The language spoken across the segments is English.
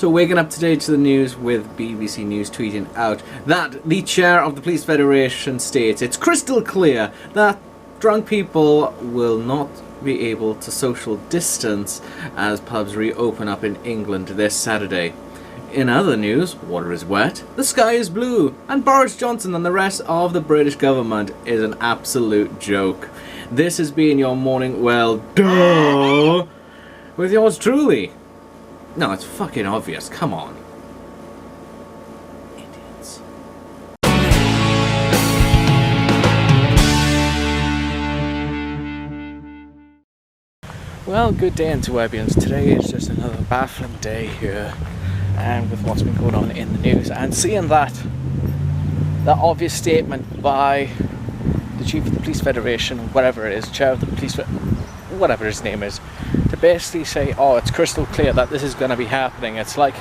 So waking up today to the news with BBC News tweeting out that the chair of the Police Federation states it's crystal clear that drunk people will not be able to social distance as pubs reopen up in England this Saturday. In other news, water is wet, the sky is blue, and Boris Johnson and the rest of the British government is an absolute joke. This has been your morning, well, duh, with yours truly. No, it's fucking obvious, come on. Idiots. Well, good day interwebians. Today is just another baffling day here, and with what's been going on in the news, and seeing that obvious statement by the chief of the Police Federation, whatever it is, chair of the police, whatever his name is, to basically say, oh, it's crystal clear that this is going to be happening. It's like,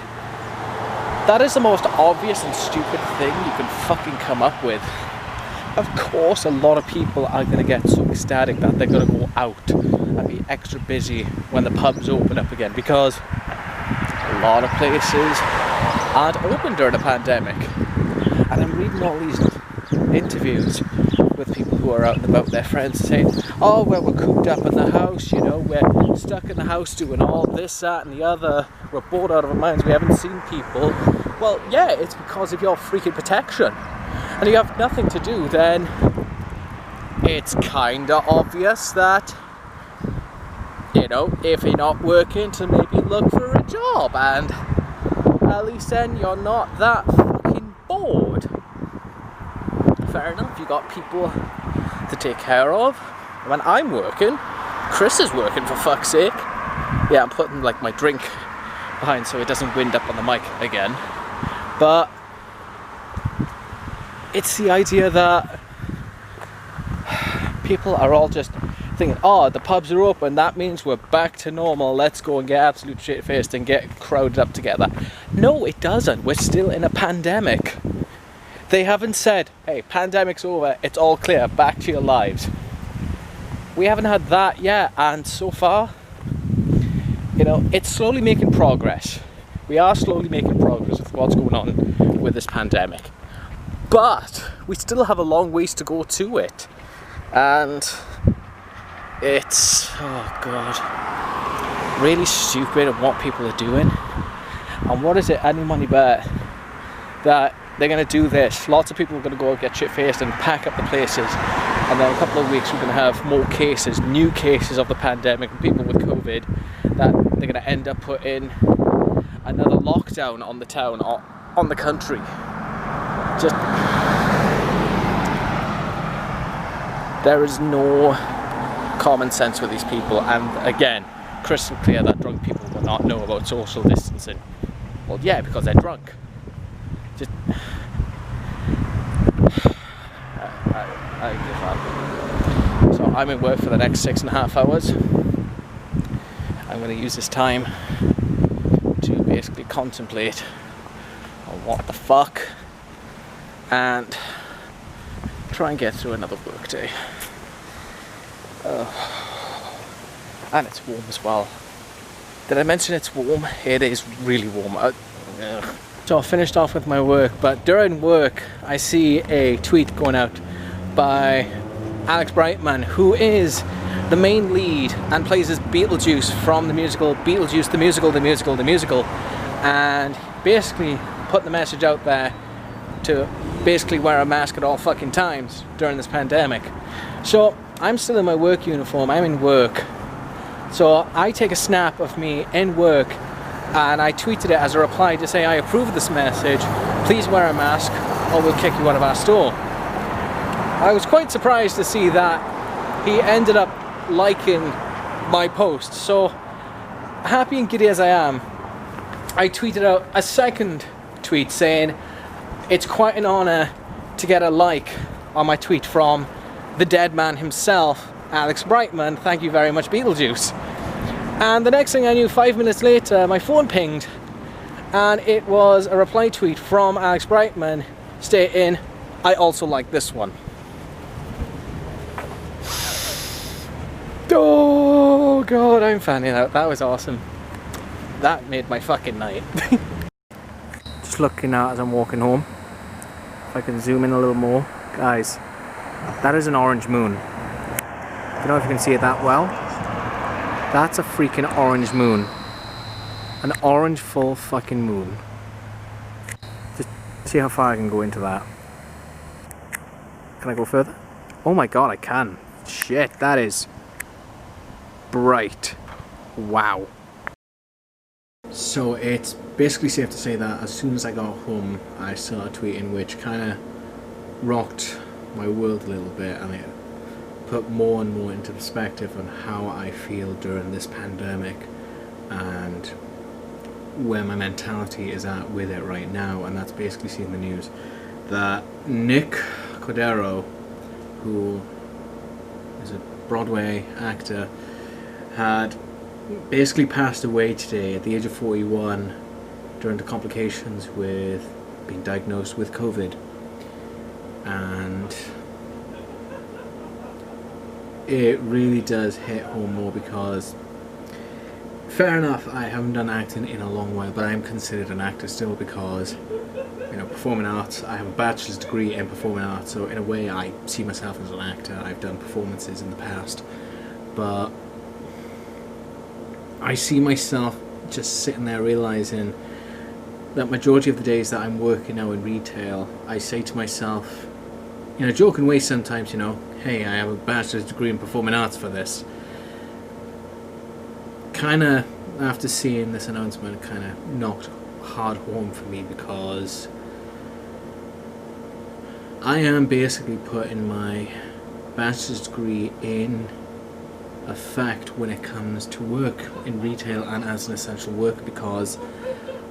that is the most obvious and stupid thing you can fucking come up with. Of course a lot of people are going to get so ecstatic that they're going to go out and be extra busy when the pubs open up again, because a lot of places aren't open during the pandemic. And I'm reading all these interviews with people who are out and about, their friends saying, oh, well, we're cooped up in the house, you know, we're stuck in the house doing all this, that and the other, we're bored out of our minds, we haven't seen people. Well, yeah, it's because of your freaking protection. And you have nothing to do, then it's kinda obvious that, you know, if you're not working, to maybe look for a job, and at least then you're not that fucking bored. Fair enough, you got people to take care of. When I'm working, Chris is working, for fuck's sake. Yeah, I'm putting like my drink behind so it doesn't wind up on the mic again. But it's the idea that people are all just thinking, oh, the pubs are open, that means we're back to normal, let's go and get absolute shit-faced and get crowded up together. No, it doesn't. We're still in a pandemic. They haven't said, hey, pandemic's over, it's all clear, back to your lives. We haven't had that yet, and so far, you know, it's slowly making progress. We are slowly making progress with what's going on with this pandemic. But we still have a long ways to go to it. And it's, oh God, really stupid of what people are doing. And what is it, any money bet that they're going to do this? Lots of people are going to go get shit-faced and pack up the places, and then in a couple of weeks we're going to have more cases, new cases of the pandemic, and people with COVID, that they're going to end up putting another lockdown on the town, or on the country. Just, there is no common sense with these people. And again, crystal clear that drunk people will not know about social distancing. Well, yeah, because they're drunk. Just, I give up. So I'm in work for the next 6.5 hours. I'm going to use this time to basically contemplate on what the fuck, and try and get through another work day. And it's warm as well. Did I mention it's warm? It is really warm. So I finished off with my work, but during work I see a tweet going out by Alex Brightman, who is the main lead and plays as Beetlejuice from the musical Beetlejuice, the musical, and basically put the message out there to basically wear a mask at all fucking times during this pandemic. So I'm still in my work uniform, I'm in work, so I take a snap of me in work and I tweeted it as a reply to say, I approve of this message, please wear a mask or we'll kick you out of our store. I was quite surprised to see that he ended up liking my post. So happy and giddy as I am, I tweeted out a second tweet saying, it's quite an honour to get a like on my tweet from the dead man himself, Alex Brightman, thank you very much, Beetlejuice. And the next thing I knew, 5 minutes later, my phone pinged, and it was a reply tweet from Alex Brightman stating, I also like this one. Oh God, I'm fanning out, that was awesome. That made my fucking night. Just looking out as I'm walking home. If I can zoom in a little more. Guys, that is an orange moon. I don't know if you can see it that well. That's a freaking orange moon. An orange full fucking moon. Just see how far I can go into that. Can I go further? Oh my god, I can. Shit, that is bright. Wow. So it's basically safe to say that as soon as I got home, I saw a tweeting which kind of rocked my world a little bit, and it put more and more into perspective on how I feel during this pandemic and where my mentality is at with it right now. And that's basically seeing the news that Nick Cordero, who is a Broadway actor, had basically passed away today at the age of 41 during the complications with being diagnosed with COVID. And it really does hit home more because, fair enough, I haven't done acting in a long while, but I'm considered an actor still because, you know, performing arts, I have a bachelor's degree in performing arts, so in a way I see myself as an actor. I've done performances in the past, but I see myself just sitting there realising that majority of the days that I'm working now in retail, I say to myself, in a joking way sometimes, you know, hey, I have a bachelor's degree in performing arts for this. Kinda, after seeing this announcement, kinda knocked hard home for me because I am basically putting my bachelor's degree in effect when it comes to work in retail and as an essential worker, because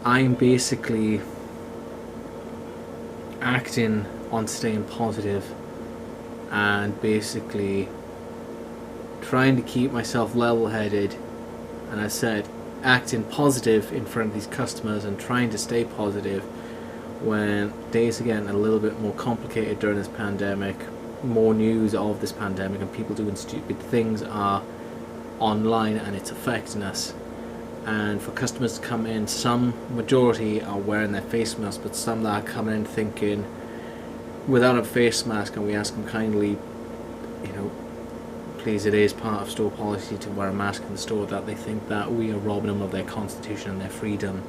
I'm basically acting on staying positive and basically trying to keep myself level-headed, and I said acting positive in front of these customers and trying to stay positive when days are getting a little bit more complicated during this pandemic. More news of this pandemic and people doing stupid things are online and it's affecting us. And for customers to come in, some majority are wearing their face masks, but some that are coming in thinking without a face mask, and we ask them kindly, you know, please, it is part of store policy to wear a mask in the store, that they think that we are robbing them of their constitution and their freedom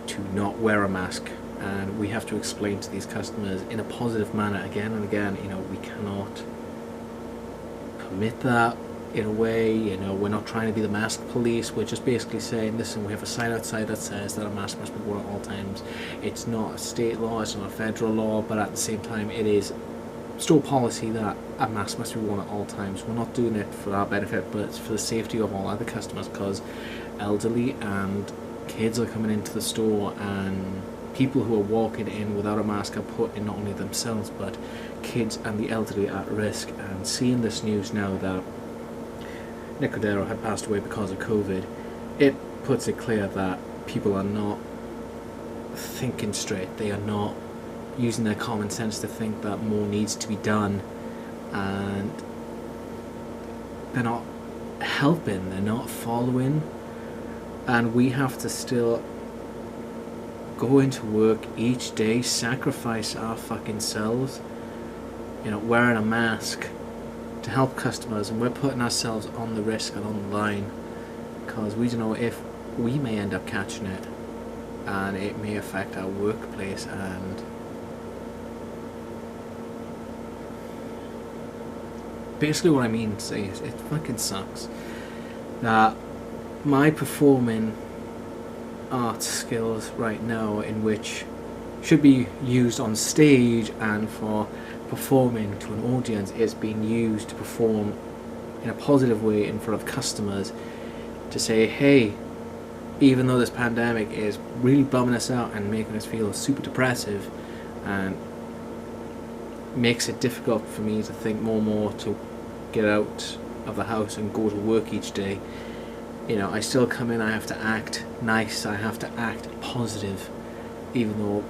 to not wear a mask. And we have to explain to these customers in a positive manner again and again, you know, we cannot permit that in a way, you know, we're not trying to be the mask police, we're just basically saying, listen, we have a sign outside that says that a mask must be worn at all times. It's not a state law, it's not a federal law, but at the same time it is store policy that a mask must be worn at all times. We're not doing it for our benefit, but it's for the safety of all other customers, because elderly and kids are coming into the store, and people who are walking in without a mask are putting not only themselves but kids and the elderly at risk. And seeing this news now that Nick Cordero had passed away because of COVID, it puts it clear that people are not thinking straight. They are not using their common sense to think that more needs to be done, and they're not helping, they're not following. And we have to still go into work each day, sacrifice our fucking selves, you know, wearing a mask to help customers, and we're putting ourselves on the risk and on the line because we don't know if we may end up catching it, and it may affect our workplace. And basically what I mean to say is, it fucking sucks that my performing arts skills right now, in which should be used on stage and for performing to an audience, is being used to perform in a positive way in front of customers, to say, hey, even though this pandemic is really bumming us out and making us feel super depressive and makes it difficult for me to think more to get out of the house and go to work each day, you know, I still come in, I have to act nice, I have to act positive, even though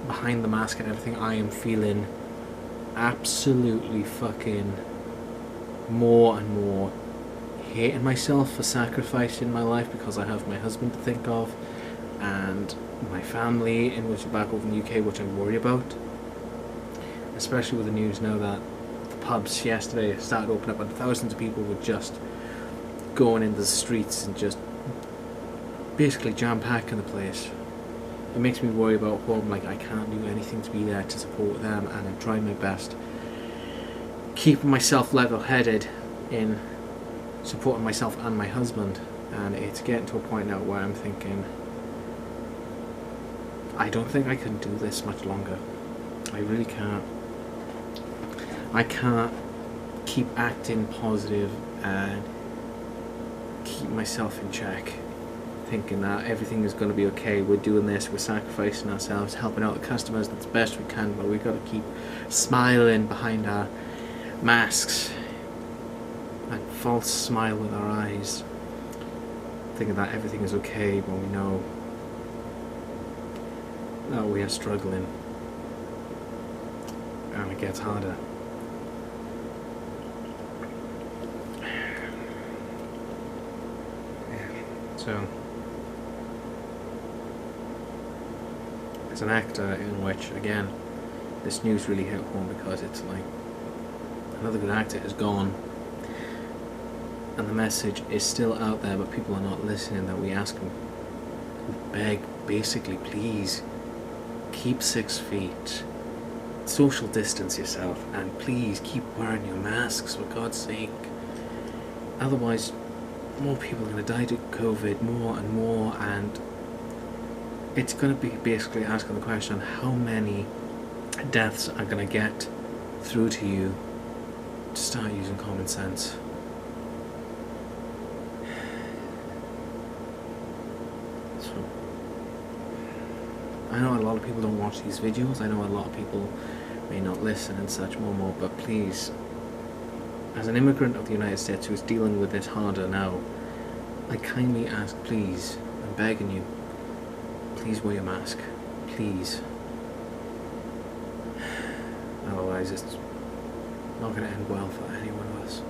behind the mask and everything I am feeling absolutely fucking more and more hating myself for sacrificing my life because I have my husband to think of and my family in which back over in the UK, which I worry about, especially with the news now that the pubs yesterday started opening up and thousands of people were just going into the streets and just basically jam-packing the place. It makes me worry about home. Like, I can't do anything to be there to support them, and I'm trying my best, keeping myself level-headed in supporting myself and my husband, and it's getting to a point now where I'm thinking, I don't think I can do this much longer. I really can't. I can't keep acting positive and keep myself in check, thinking that everything is going to be okay. We're doing this, we're sacrificing ourselves, helping out the customers that's best we can, but we've got to keep smiling behind our masks, that false smile with our eyes, thinking that everything is okay when we know that we are struggling, and it gets harder. So, as an actor in which, again, this news really hit home because it's like another good actor is gone and the message is still out there but people are not listening, that we ask them, we beg, basically, please keep 6 feet, social distance yourself, and please keep wearing your masks for God's sake. Otherwise more people are going to die to COVID, more and more, and it's going to be basically asking the question, how many deaths are going to get through to you to start using common sense? So, I know a lot of people don't watch these videos, I know a lot of people may not listen and such more, but please, as an immigrant of the United States who is dealing with this harder now, I kindly ask, please, I'm begging you, please wear your mask, please. Otherwise it's not going to end well for any one of us.